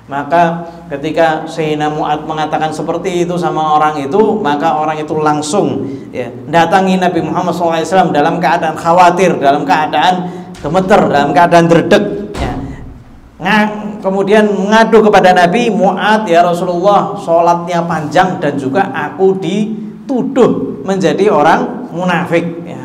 Maka ketika Sayyidina Mu'adz mengatakan seperti itu sama orang itu, maka orang itu langsung ya datangi Nabi Muhammad SAW dalam keadaan khawatir, dalam keadaan gemeter, dalam keadaan dredeg ya. Kemudian mengadu kepada Nabi, Mu'adz, ya Rasulullah, sholatnya panjang dan juga aku dituduh menjadi orang munafik ya.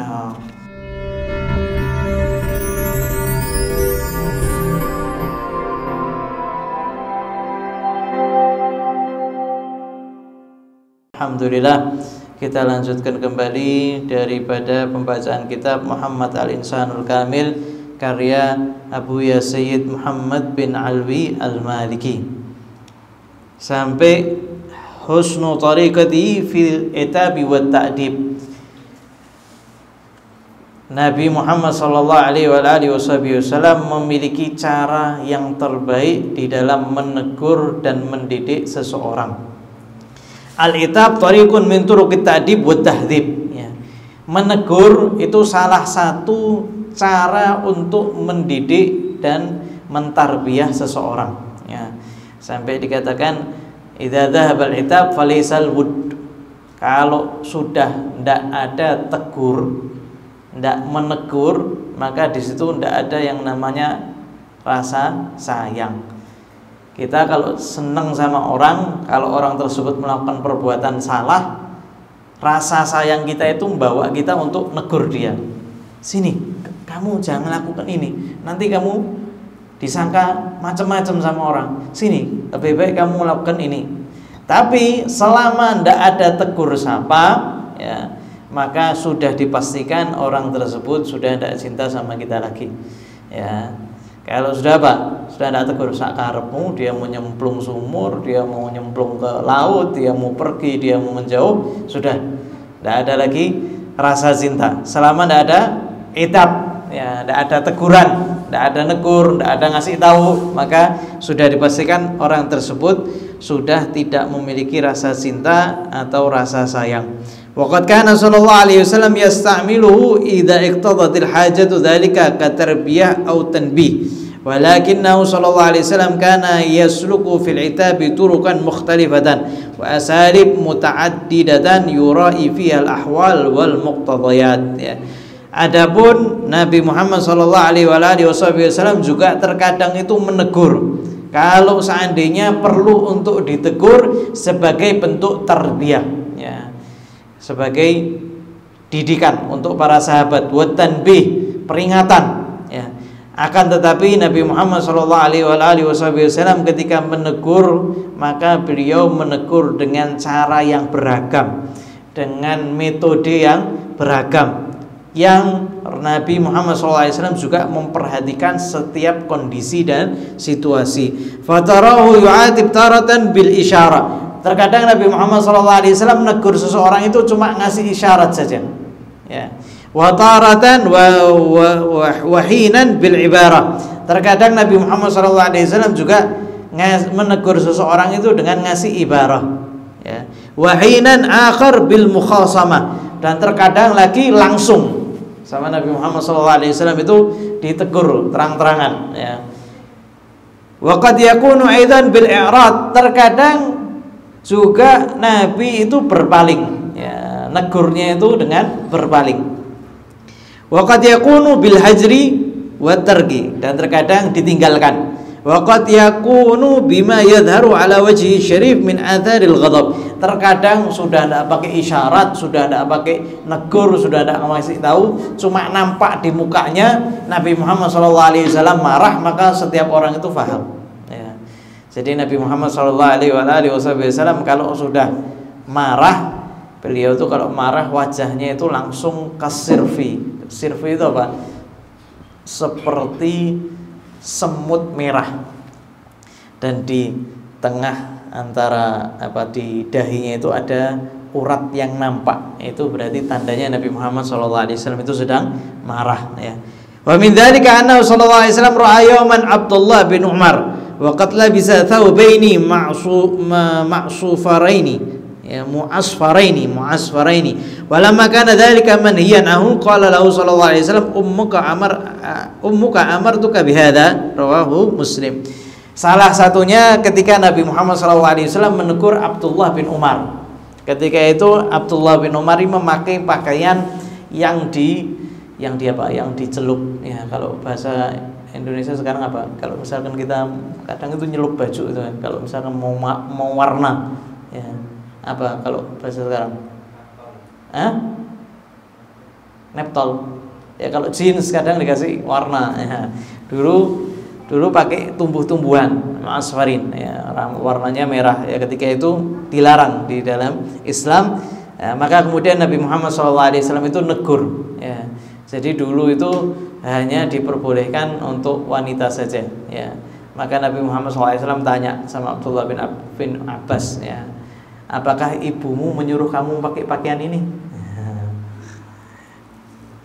Alhamdulillah, kita lanjutkan kembali daripada pembacaan kitab Muhammad Al-Insanul Kamil karya Abu Ya Sayyid Muhammad bin Alwi Al-Maliki sampai husnu tariqati fil itabi wat ta'dib. Nabi Muhammad sallallahu alaihi wasallam memiliki cara yang terbaik di dalam menegur dan mendidik seseorang. Al-itab tariqun min turuqit ta'dib wa tahdzib ya. Menegur itu salah satu cara untuk mendidik dan mentarbiyah seseorang ya. Sampai dikatakan idza dhahabal itab falaisal wud. Kalau sudah tidak ada tegur, tidak menegur, maka di situ tidak ada yang namanya rasa sayang. Kita kalau senang sama orang, kalau orang tersebut melakukan perbuatan salah, rasa sayang kita itu membawa kita untuk negur dia. Sini, kamu jangan lakukan ini, nanti kamu disangka macam-macam sama orang. Sini, lebih baik kamu melakukan ini. Tapi selama tidak ada tegur sapa ya, maka sudah dipastikan orang tersebut sudah tidak cinta sama kita lagi ya. Kalau sudah apa? Sudah tidak tegur sakarepmu, dia mau nyemplung sumur, dia mau nyemplung ke laut, dia mau pergi, dia mau menjauh, sudah tidak ada lagi rasa cinta. Selama tidak ada itab, ya, tidak ada teguran, tidak ada negur, tidak ada ngasih tahu, maka sudah dipastikan orang tersebut sudah tidak memiliki rasa cinta atau rasa sayang. Waqad kana sallallahu alaihi wasallam yasta'miluhu idza iqtadatil hajatu dzalika ka tarbiyah aw tanbih. Walakinnahu sallallahu alaihi wasallam kana yasluku fil itabi turukan mukhtalifatan wa asalib muta'addidatan yura'i fiha al ahwal wal muqtadayat ya. Adapun Nabi Muhammad sallallahu alaihi wasallam juga terkadang itu menegur kalau seandainya perlu untuk ditegur sebagai bentuk tarbiyah ya, sebagai didikan untuk para sahabat, wa tanbih, peringatan ya. Akan tetapi Nabi Muhammad SAW ketika menegur, maka beliau menegur dengan cara yang beragam, dengan metode yang beragam, yang Nabi Muhammad SAW juga memperhatikan setiap kondisi dan situasi. Fatarahu yu'atib taratan bil isyarah. Terkadang Nabi Muhammad SAW menegur seseorang itu cuma ngasih isyarat saja ya. Wa taratan wahinan bil ibarah. Terkadang Nabi Muhammad SAW juga menegur seseorang itu dengan ngasih ibarah ya. Wahinan akhar bil mukhasamah. Dan terkadang lagi langsung sama Nabi Muhammad SAW itu ditegur terang-terangan ya. Wa qad yakunu aidan bil i'rad. Terkadang juga Nabi itu berpaling ya, negurnya itu dengan berpaling. Wa qad yakunu bil hajri wa targi. Dan terkadang ditinggalkan. Wa qad yakunu bima yadharu ala wajhi syarif min atharil ghadab. Terkadang sudah tidak pakai isyarat, sudah tidak pakai negur, sudah tidak ngasih tahu, cuma nampak di mukanya Nabi Muhammad SAW marah, maka setiap orang itu faham ya. Jadi Nabi Muhammad SAW kalau sudah marah, beliau itu kalau marah wajahnya itu langsung kasirfi. Sirfi itu apa? Seperti semut merah, dan di tengah antara di dahinya itu ada urat yang nampak. Itu berarti tandanya Nabi Muhammad SAW itu sedang marah ya. Wa min dzalika anna sallallahu alaihi wasallam ra'a yawman Abdullah bin Umar wa qad labisa thawbaini ma'sufaraini ya, mu'asfaraini walamma kana dzalika manhiyan anhu qala lahu sallallahu alaihi wasallam ummuka amartuka bihadza, rawahu Muslim. Salah satunya ketika Nabi Muhammad SAW menegur Abdullah bin Umar. Ketika itu Abdullah bin Umar memakai pakaian yang dicelup. Ya, kalau bahasa Indonesia sekarang apa? Kalau misalkan kita kadang itu nyelup baju itu kan. Kalau misalkan mau warna, ya. Apa kalau bahasa sekarang? Neptol. Ya kalau jeans kadang dikasih warna. Ya. Dulu pakai tumbuh-tumbuhan asfarin, ya, warnanya merah. Ya, ketika itu dilarang di dalam Islam. Ya, maka kemudian Nabi Muhammad SAW itu negur. Ya. Jadi dulu itu hanya diperbolehkan untuk wanita saja. Ya. Maka Nabi Muhammad SAW tanya sama Abdullah bin Abbas, ya, apakah ibumu menyuruh kamu pakai pakaian ini?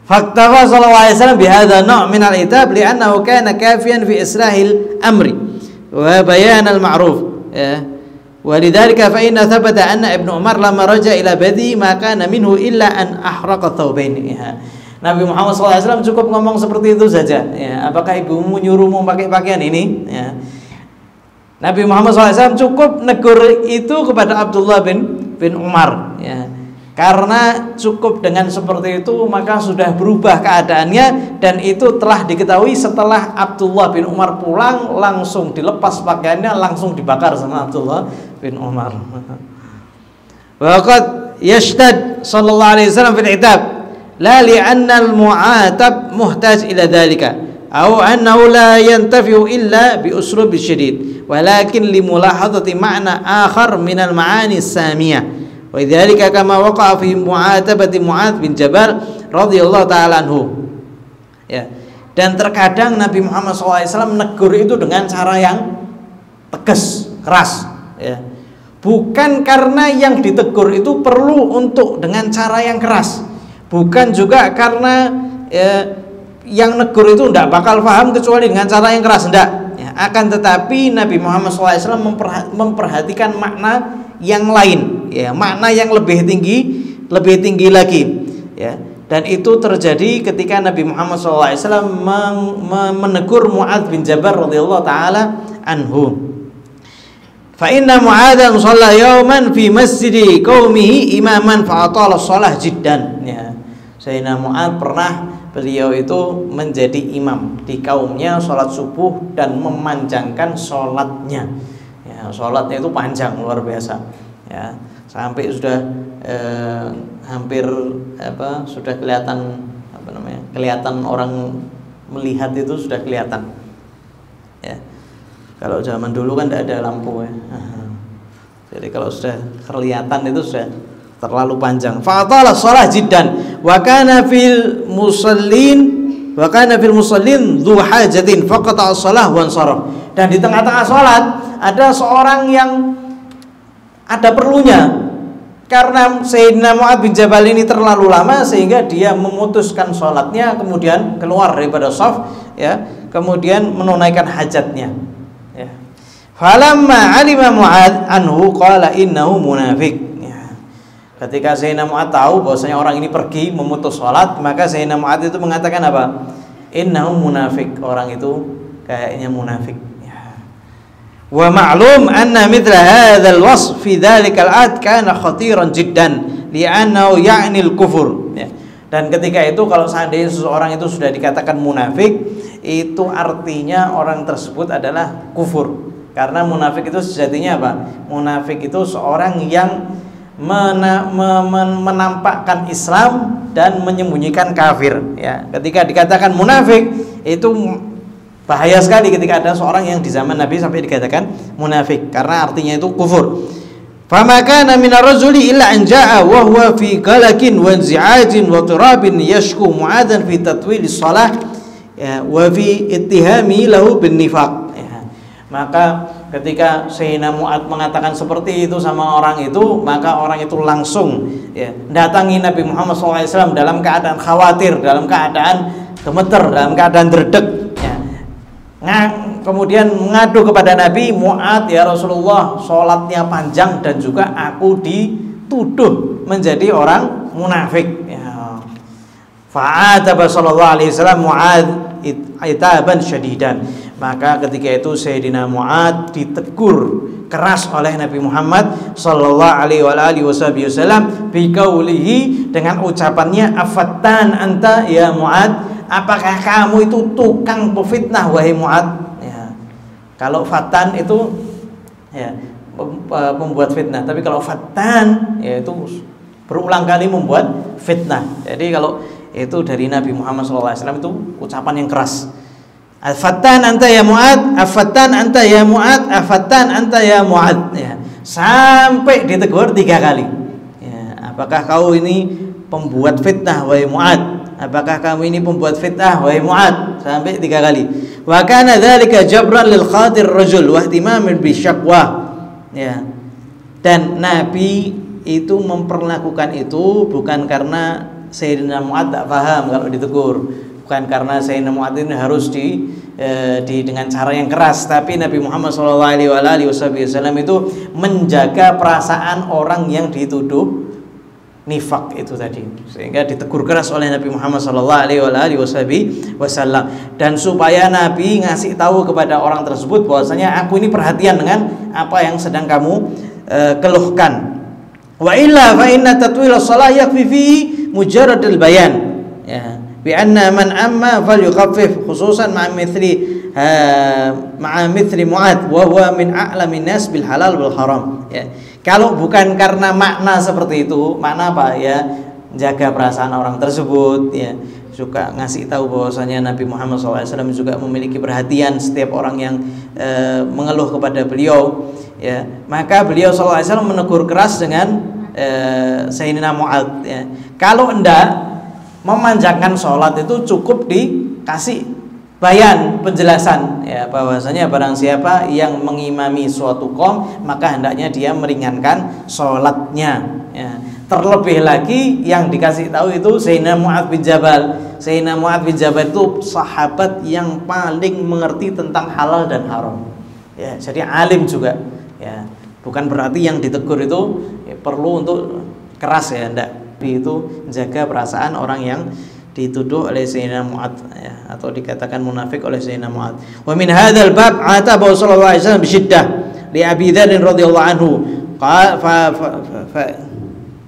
Faktafa sallallahu alaihi wasallam bihadza naw' min al-itab li'annahu kana kafiyan fi islahil amri wa bayan al-ma'ruf. Walidzalika fa inna thabata anna Ibnu Umar lamma raja ila badi ma kana minhu illa an ahraqa thawbain. Nabi Muhammad SAW cukup ngomong seperti itu saja. Ya, apakah ibumu nyuruhmu pakai pakaian ini? Ya. Nabi Muhammad SAW cukup negur itu kepada Abdullah bin Umar. Ya. Karena cukup dengan seperti itu maka sudah berubah keadaannya, dan itu telah diketahui setelah Abdullah bin Umar pulang, langsung dilepas pakaiannya, langsung dibakar sama Abdullah bin Umar. Waqad yashtad sallallahu alaihi wasallam fil itab la li'anna al-mu'atab muhtaj ila dhalika aw annahu la yantafi'u illa bi uslub syadid walakin li mulahadati ma'na akhar min al-ma'ani as-samiyah. Wa dzalika kama waqa'a fi mu'atabati Mu'adz bin Jabal radhiyallahu ta'ala anhu. Ya. Dan terkadang Nabi Muhammad SAW menegur itu dengan cara yang tegas, keras, ya. Bukan karena yang ditegur itu perlu untuk dengan cara yang keras, bukan juga karena yang negur itu tidak bakal paham kecuali dengan cara yang keras, tidak. Ya. Akan tetapi Nabi Muhammad SAW memperhatikan makna yang lain, ya, makna yang lebih tinggi lagi, ya. Dan itu terjadi ketika Nabi Muhammad SAW menegur Mu'adz bin Jabal radhiyallahu taala anhu. Fa inna Mu'adzan shalla yawman fi masjidi qaumihi imaman fa atala shalah jiddan. Ya. Sayyidina Mu'adz beliau itu menjadi imam di kaumnya sholat subuh dan memanjangkan sholatnya. Ya, sholatnya itu panjang luar biasa, ya, sampai sudah hampir sudah kelihatan orang melihat itu sudah kelihatan, ya. Kalau zaman dulu kan tidak ada lampu, ya. Jadi kalau sudah kelihatan itu sudah terlalu panjang. Fa'atala shalah jiddan wa kana fil musallin dzu hajatin faqata as-shalah wa ansarah. Dan di tengah-tengah sholat ada seorang yang ada perlunya, karena Sayyidina Mu'adz bin Jabal ini terlalu lama sehingga dia memutuskan sholatnya, kemudian keluar daripada shaf, ya, kemudian menunaikan hajatnya, ya. Falamma alima Mu'adz anhu qala innahu munafiq. Ya. Ketika Sayyidina Mu'adz tahu bahwasanya orang ini pergi memutus sholat, maka Sayyidina Mu'adz itu mengatakan apa? Innahu munafiq, orang itu kayaknya munafik. Wa ma'lum anna mithla hadzal wasf fi dzalikal ad kana khatiran jiddan li'annahu ya'ni al-kufur. Ya. Dan ketika itu kalau seandainya seseorang itu sudah dikatakan munafik, itu artinya orang tersebut adalah kufur. Karena munafik itu sejatinya apa? Munafik itu seorang yang menampakkan Islam dan menyembunyikan kafir, ya. Ketika dikatakan munafik itu bahaya sekali ketika ada seorang yang di zaman Nabi sampai dikatakan munafik, karena artinya itu kufur. Fama kana minar rajuli illa an jaa wa huwa fi qalakin wa inzi'ajin wa turabin yashku Mu'adzan fi tatwilis shalah, ya, wa fi ittihami lahu bin nifaq. Ya. Maka ketika Sayyidina Mu'adz mengatakan seperti itu sama orang itu, maka orang itu langsung, ya, datangi Nabi Muhammad SAW dalam keadaan khawatir, dalam keadaan gemeter, dalam keadaan dredeg. Kemudian mengadu kepada Nabi, Mu'adz, ya Rasulullah, sholatnya panjang dan juga aku dituduh menjadi orang munafik. Ya. Fa'ataba sallallahu alaihi wasallam Mu'adz itaban syadidan. Maka ketika itu Sayyidina Mu'adz ditegur keras oleh Nabi Muhammad sallallahu alaihi wasallam biqaulihi, dengan ucapannya, afattan anta ya Mu'adz, apakah kamu itu tukang pefitnah wahai Mu'adz. Ya. Kalau fatan itu ya membuat fitnah, tapi kalau fattan yaitu berulang kali membuat fitnah. Jadi kalau itu dari Nabi Muhammad SAW itu ucapan yang keras. Afattan anta ya Mu'adz, afattan anta ya Mu'adz, afattan anta ya Mu'adz, ya. Sampai ditegur 3 kali. Ya, apakah kau ini pembuat fitnah wahai Mu'adz? Apakah kamu ini pembuat fitnah wahai Mu'adz? Sampai 3 kali. Wa kana dzalika jabran lil khatir rajul wa ihtimaman bi syaqwa. Ya. Dan Nabi itu memperlakukan itu bukan karena Sayyidina Mu'adz tak paham kalau ditegur, bukan karena Sayyidina Mu'adz ini harus dengan cara yang keras, tapi Nabi Muhammad SAW itu menjaga perasaan orang yang dituduh nifak itu tadi, sehingga ditegur keras oleh Nabi Muhammad SAW. Dan supaya Nabi ngasih tahu kepada orang tersebut bahwasanya aku ini perhatian dengan apa yang sedang kamu keluhkan. Wa illa fa inna tatwil as-shalah yakfi fi mujarradil bayan, ya, bi anna man amma falyukhaffif khususan ma'a mithli Mu'adz wa huwa min a'lamin nas bil halal wal haram. Ya. Kalau bukan karena makna seperti itu, makna apa ya? Jaga perasaan orang tersebut, ya, suka ngasih tahu bahwasanya Nabi Muhammad SAW juga memiliki perhatian setiap orang yang mengeluh kepada beliau, ya. Maka beliau SAW menegur keras dengan Sayyidina Mu'adz, ya. Kalau enggak memanjangkan sholat itu cukup dikasih bayan, penjelasan, ya, bahwasanya barang siapa yang mengimami suatu qaum maka hendaknya dia meringankan sholatnya, ya. Terlebih lagi yang dikasih tahu itu Sayyidina Mu'adz bin Jabal. Sayyidina Mu'adz bin Jabal itu sahabat yang paling mengerti tentang halal dan haram, ya, jadi alim juga, ya. Bukan berarti yang ditegur itu ya, perlu untuk keras, ya, enggak. Itu jaga perasaan orang yang dituduh oleh Sayyidina Mu'adz, ya, atau dikatakan munafik oleh Sayyidina Mu'adz. Wa min hadzal bab atabahu sallallahu alaihi wasallam bisyiddah li Abi Dzar radhiyallahu anhu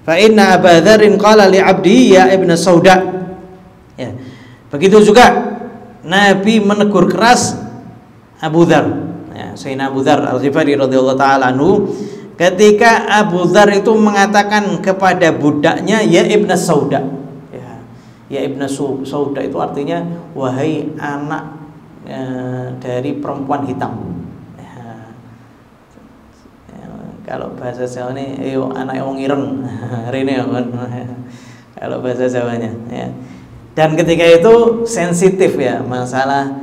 fa inna Aba Dzar qala li 'abdi ya ibna Sauda. Ya. Begitu juga Nabi menegur keras Abu Dzar, ya, Sayyidina Abu Dzar Al-Ghifari radhiyallahu taala anhu, ketika Abu Dzar itu mengatakan kepada budaknya ya ibna Sauda. Ya ibna Sauda itu artinya wahai anak dari perempuan hitam, ya. Kalau bahasa Jawa ini ayo anak wong ireng rene kan kalau bahasa Jawanya, ya. Dan ketika itu sensitif, ya, masalah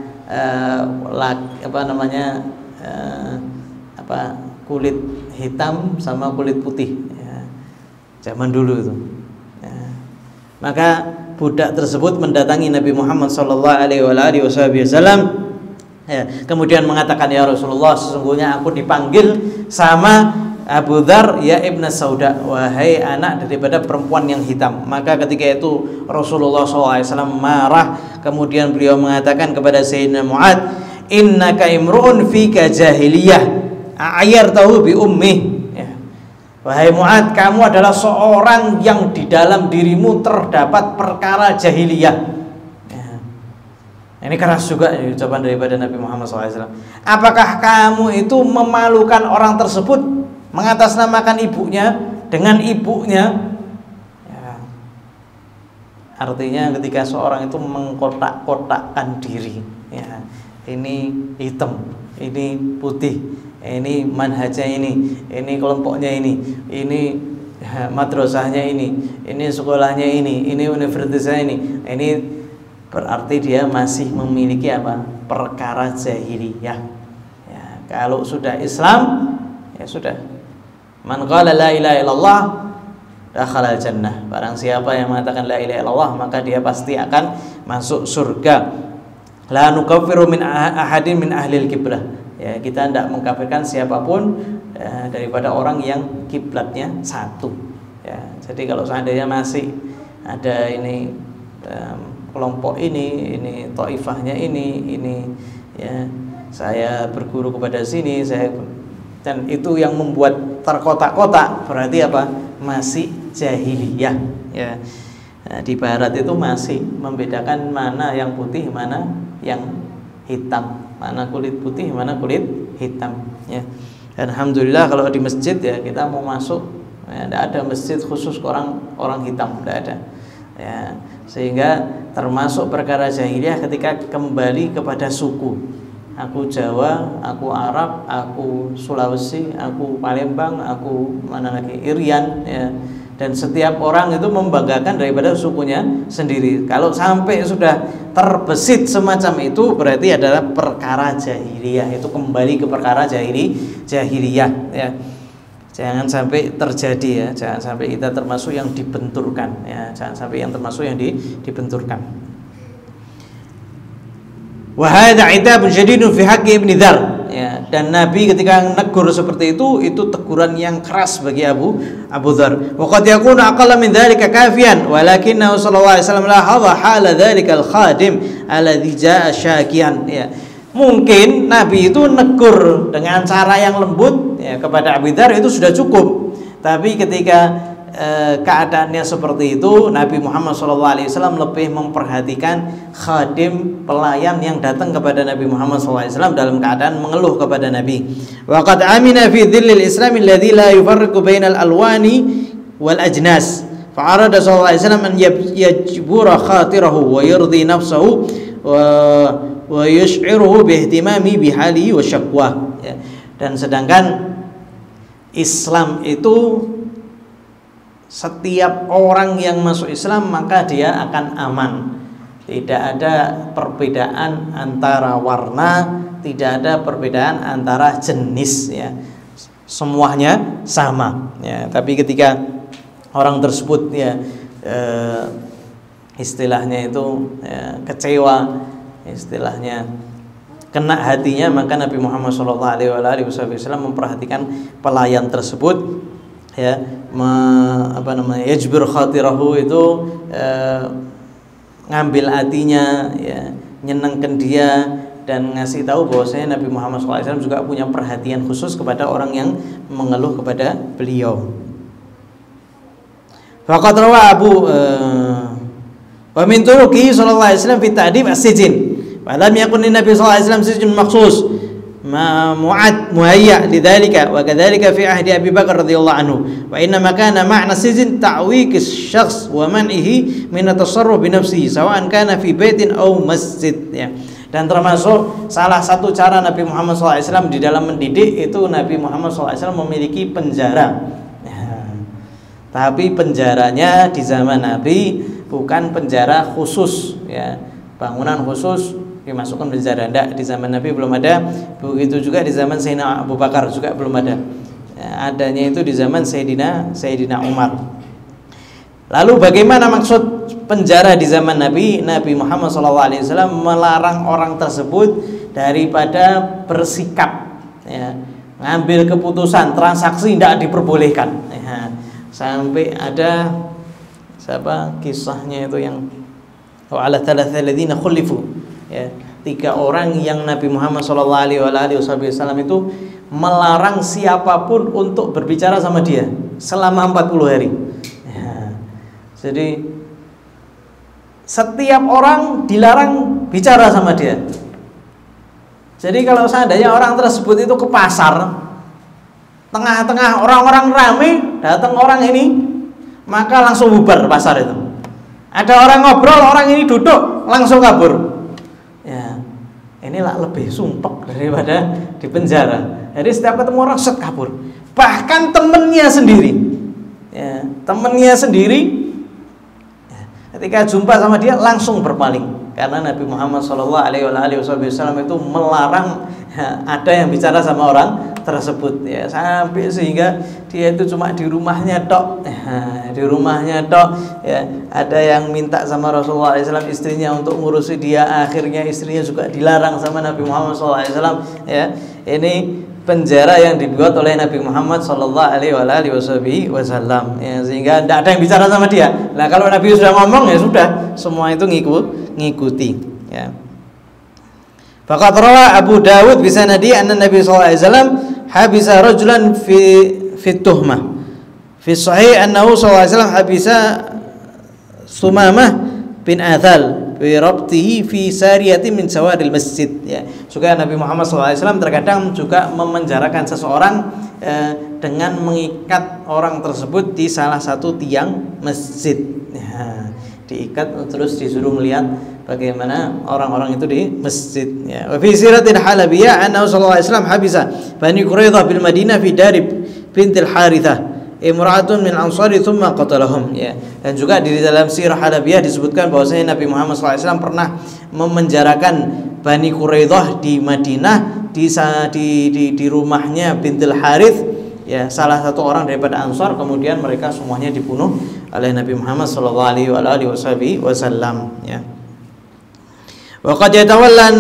kulit hitam sama kulit putih, ya, zaman dulu itu, ya. Maka budak tersebut mendatangi Nabi Muhammad SAW, ya, kemudian mengatakan, ya Rasulullah, sesungguhnya aku dipanggil sama Abu Dzar ya ibna Sauda, wahai anak daripada perempuan yang hitam. Maka ketika itu Rasulullah SAW marah, kemudian beliau mengatakan kepada Sayyidina Mu'adz, innaka imru'un fika jahiliyah a'yartahu bi ummih. Wahai Mu'adz, kamu adalah seorang yang di dalam dirimu terdapat perkara jahiliyah, ya. Ini keras juga ucapan daripada Nabi Muhammad SAW. Apakah kamu itu memalukan orang tersebut, mengatasnamakan ibunya dengan ibunya, ya. Artinya ketika seorang itu mengkotak-kotakkan diri, ya, ini hitam, ini putih, ini manhajnya ini kelompoknya ini madrasahnya ini sekolahnya ini universitasnya ini berarti dia masih memiliki apa? Perkara jahiliyah, ya. Kalau sudah Islam, ya sudah, man qala la ilaha illallah dakhala jannah. Barang siapa yang mengatakan la ilaha illallah maka dia pasti akan masuk surga. La nukaffiru min ahadin min ahlil qiblah, ya, kita tidak mengkafirkan siapapun daripada orang yang kiblatnya satu, ya. Jadi kalau seandainya masih ada ini kelompok ini taifahnya ini, ya, saya berguru kepada sini, dan itu yang membuat terkotak-kotak, berarti apa? Masih jahiliyah ya. Nah, di barat itu masih membedakan mana yang putih, mana yang hitam, mana kulit putih, mana kulit hitam ya. Dan alhamdulillah kalau di masjid ya, kita mau masuk ya, tidak ada masjid khusus orang hitam, tidak ada ya. Sehingga termasuk perkara jahiliyah ketika kembali kepada suku. Aku Jawa, aku Arab, aku Sulawesi, aku Palembang, aku mana lagi Irian ya. Dan setiap orang itu membanggakan daripada sukunya sendiri. Kalau sampai sudah terbesit semacam itu, berarti adalah perkara jahiliyah. Itu kembali ke perkara jahiliyah ya. Jangan sampai terjadi ya, jangan sampai kita termasuk yang dibenturkan ya, jangan sampai yang termasuk yang dibenturkan. Wa hadza itabun syadidun fi haqqi Ibnu Dzar ya, dan Nabi ketika menegur seperti itu teguran yang keras bagi Abu Dzar. Wa qad yakunu aqalla min dzalika kafiyan, walakinnahu sallallahu alaihi wasallam lahadha hala dzalikal khadim alladzi jaa syakian ya. Mungkin Nabi itu negur dengan cara yang lembut ya, kepada Abu Dzar itu sudah cukup. Tapi ketika keadaannya seperti itu, Nabi Muhammad SAW lebih memperhatikan khadim, pelayan yang datang kepada Nabi Muhammad SAW dalam keadaan mengeluh kepada Nabi. Wa qad amina fi dhillil Islam alladzi la yufarriqu bainal alwani wal ajnas. Fa arada sallallahu alaihi wasallam an yajbura khatirahu wa yurdi nafsahu wa yush'iruhu bihtimami bihalihi wa syaqwa ya. Dan sedangkan Islam itu setiap orang yang masuk Islam maka dia akan aman. Tidak ada perbedaan antara warna, tidak ada perbedaan antara jenis ya. Semuanya sama ya. Tapi ketika orang tersebut ya istilahnya itu ya, kecewa, istilahnya kena hatinya, maka Nabi Muhammad SAW memperhatikan pelayan tersebut ya, yajbir khatirahu itu ngambil hatinya ya, nyenengkan dia dan ngasih tahu bahwasanya Nabi Muhammad SAW juga punya perhatian khusus kepada orang yang mengeluh kepada beliau. Faqad rawa Abu wa min turuqi sallallahu alaihi wasallam fi ta'dib as-sijn. Wa lam yakun Nabi sallallahu alaihi wasallam sijn makhsus ma mu'ad muhayya lidzalika wa kadzalika fi ahdi Abi Bakar radhiyallahu anhu. Wa inna ma kana ma'na sijn ta'wik asy-syakhs wa man'ihi min at-tasarruf bi nafsihi sawa'an kana fi baitin aw masjid ya. Dan termasuk salah satu cara Nabi Muhammad SAW di dalam mendidik itu Nabi Muhammad SAW memiliki penjara ya. Tapi penjaranya di zaman Nabi bukan penjara khusus ya, bangunan khusus dimasukkan penjara, tidak, di zaman Nabi belum ada. Begitu juga di zaman Sayyidina Abu Bakar juga belum ada ya, adanya itu di zaman Sayyidina Umar. Lalu bagaimana maksud penjara di zaman Nabi? Nabi Muhammad SAW melarang orang tersebut daripada bersikap ya, ngambil keputusan, transaksi tidak diperbolehkan ya. Sampai ada siapa kisahnya itu yang wa'ala thalatha alladziina khulifu ya, 3 orang yang Nabi Muhammad SAW itu melarang siapapun untuk berbicara sama dia selama 40 hari ya. Jadi setiap orang dilarang bicara sama dia. Jadi kalau seandainya orang tersebut itu ke pasar, tengah-tengah orang-orang ramai, datang orang ini, maka langsung bubar pasar itu. Ada orang ngobrol, orang ini duduk, langsung kabur. Ya, inilah lebih sumpek daripada di penjara. Jadi setiap ketemu orang set kabur. Bahkan temennya sendiri, ya, temennya sendiri, ya, ketika jumpa sama dia langsung berpaling. Karena Nabi Muhammad SAW itu melarang ya, ada yang bicara sama orang tersebut ya, sampai sehingga dia itu cuma di rumahnya tok ya, di rumahnya tok ya. Ada yang minta sama Rasulullah SAW istrinya untuk ngurusi dia, akhirnya istrinya juga dilarang sama Nabi Muhammad SAW ya. Ini penjara yang dibuat oleh Nabi Muhammad SAW ya, sehingga tidak ada yang bicara sama dia. Nah kalau Nabi sudah ngomong ya sudah, semua itu ngikuti ya. Faqad rawa Abu Dawud bi sanadi anna Nabi sallallahu alaihi wasallam habisa rajulan fi tuhmah. Fi sahih annahu sallallahu alaihi wasallam habisa Sumamah bin Athal bi rabtihi fi sariyatin min sawaril masjid, ya. Juga Nabi Muhammad SAW terkadang juga memenjarakan seseorang dengan mengikat orang tersebut di salah satu tiang masjid, ya. Diikat terus disuruh melihat bagaimana orang-orang itu di masjid, ya. Wa fi siratil Halabiyah annahu sallallahu alaihi wasallam habisa Bani Quraidah bil Madinah fi Darib bintil Harithah imra'atun min ansari thumma qatalahum, ya. Dan juga di dalam sirah Halabiyah disebutkan bahwasanya Nabi Muhammad SAW pernah memenjarakan Bani Quraidah di Madinah di rumahnya bintil Harith, ya, salah satu orang daripada Ansar, kemudian mereka semuanya dibunuh oleh Nabi Muhammad sallallahu alaihi wasallam, ya. Wa qad yatawalla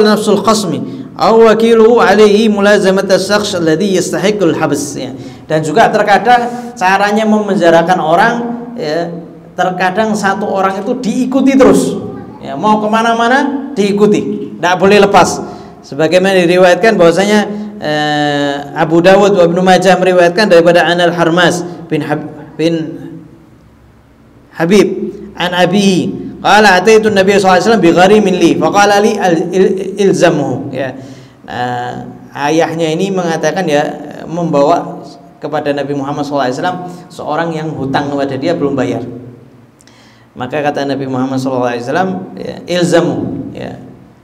nafsul khasmi aw wakiluhu alaihi mulazamat as-shakhs alladhi yastahiqul habs, ya. Dan juga terkadang caranya memenjarakan orang, ya, terkadang satu orang itu diikuti terus, ya, mau kemana-mana diikuti, tidak boleh lepas. Sebagaimana diriwayatkan bahwasanya Abu Dawud wa Ibnu Majah meriwayatkan daripada Anal Harmas bin Habib an abihi qala ataitu Nabi sallallahu alaihi wasallam bi gharimin li faqala li ilzamhu, ya. Ayahnya ini mengatakan, ya, membawa kepada Nabi Muhammad SAW seorang yang hutang kepada dia belum bayar. Maka kata Nabi Muhammad SAW, ya, ilzamu, ya,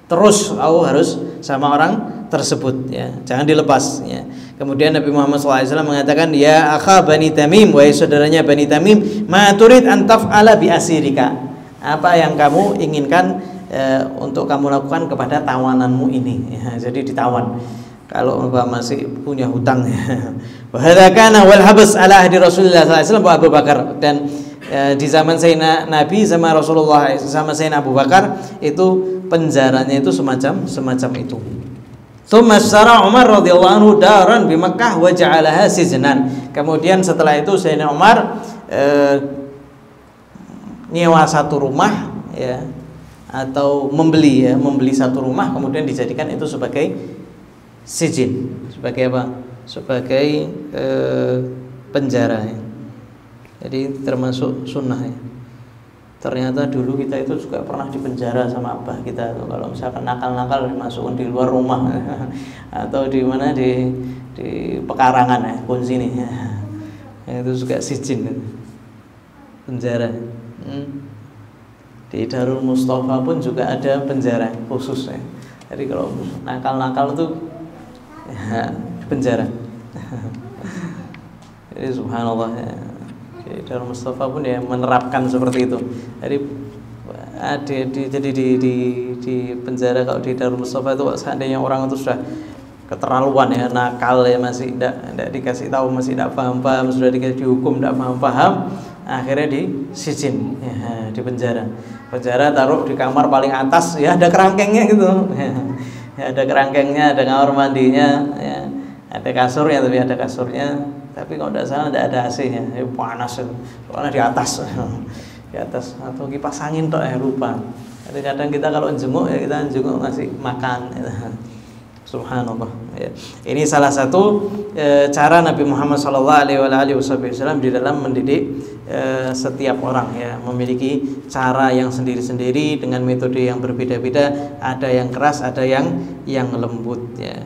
terus kau harus sama orang tersebut, ya, jangan dilepas, ya. Kemudian Nabi Muhammad SAW mengatakan, ya akha Bani Tamim, wahai saudaranya Bani Tamim, ma turid an taf'ala bi asirika, apa yang kamu inginkan untuk kamu lakukan kepada tawananmu ini, ya, jadi ditawan kalau masih punya hutang, ya. Wa hadza kana wal habs ala ahdi Rasulullah sallallahu alaihi wasallam wa Abu Bakar, dan di zaman Sayyidina Nabi sama Rasulullah sama Sayyidina Abu Bakar itu penjaranya itu semacam itu. Tsumma syara Umar radhiyallahu anhu daran di Makkah wa ja'alaha sijnan. Kemudian setelah itu Sayyidina Umar nyewa satu rumah, ya, atau membeli satu rumah, kemudian dijadikan itu sebagai sijin, sebagai apa? Sebagai penjara, ya. Jadi termasuk sunnah, ya. Ternyata dulu kita itu juga pernah dipenjara sama abah kita tuh. Kalau misalkan nakal-nakal dimasukin di luar rumah atau di mana di pekarangan, ya, kunci nih, ya. Itu juga sijin, ya. Penjara. Di Darul Mustafa pun juga ada penjara khusus, ya. Jadi kalau nakal-nakal tuh, ya, penjara. Jadi subhanallah, ya. Di Darul Mustafa pun, ya, menerapkan seperti itu. Jadi di penjara kalau di Darul Mustafa itu seandainya orang itu sudah keterlaluan, ya, nakal, ya, masih tidak dikasih tahu, masih tidak paham, sudah dikasih dihukum tidak paham, akhirnya di sijin, ya, di penjara. Penjara taruh di kamar paling atas, ya, ada kerangkengnya gitu. Ya, ada kerangkengnya, ada kamar mandinya, ya, ada kasurnya, tapi kalau tidak salah tidak ada AC-nya, ya, panas, soalnya di atas atau kipas angin toh, ya, lupa. Jadi kadang kita kalau jenguk, ya, kita jenguk ngasih makan, ya. Subhanallah, ya. Ini salah satu cara Nabi Muhammad SAW di dalam mendidik setiap orang, ya, memiliki cara yang sendiri-sendiri dengan metode yang berbeda-beda, ada yang keras, ada yang lembut, ya.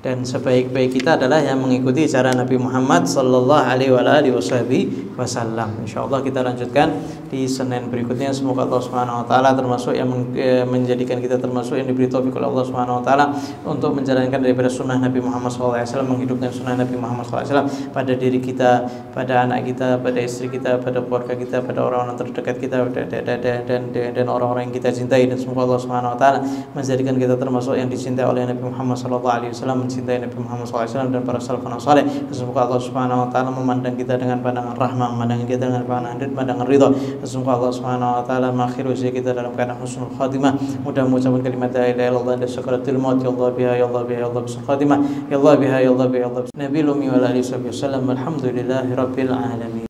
Dan sebaik-baik kita adalah yang mengikuti cara Nabi Muhammad sallallahu alaihi wasallam. Insyaallah kita lanjutkan di Senin berikutnya. Semoga Allah Subhanahu wa taala termasuk yang menjadikan kita termasuk yang diberi taufik oleh Allah Subhanahu wa taala untuk menjalankan daripada sunnah Nabi Muhammad sallallahu alaihi wasallam, menghidupkan sunnah Nabi Muhammad sallallahu alaihi wasallam pada diri kita, pada anak kita, pada istri kita, pada keluarga kita, pada orang-orang terdekat kita, dan orang-orang yang kita cintai. Dan semoga Allah Subhanahu wa taala menjadikan kita termasuk yang dicintai oleh Nabi Muhammad sallallahu alaihi wasallam, mencintai Nabi Muhammad SAW dan para salafun saleh. Semoga Allah Subhanahu wa taala memandang kita dengan pandangan rahmah, memandang kita dengan pandangan ridha. Semoga Allah Subhanahu wa taala mengakhiri usia kita dalam keadaan husnul khatimah. Mudah mengucapkan kalimat la ilaha illallah dan sakaratul maut, ya Allah biha, ya Allah biha, ya Allah husnul khatimah, ya Allah biha, ya Allah biha, ya Allah Nabi lumi wa alihi wasallam. Alhamdulillahirabbil alamin.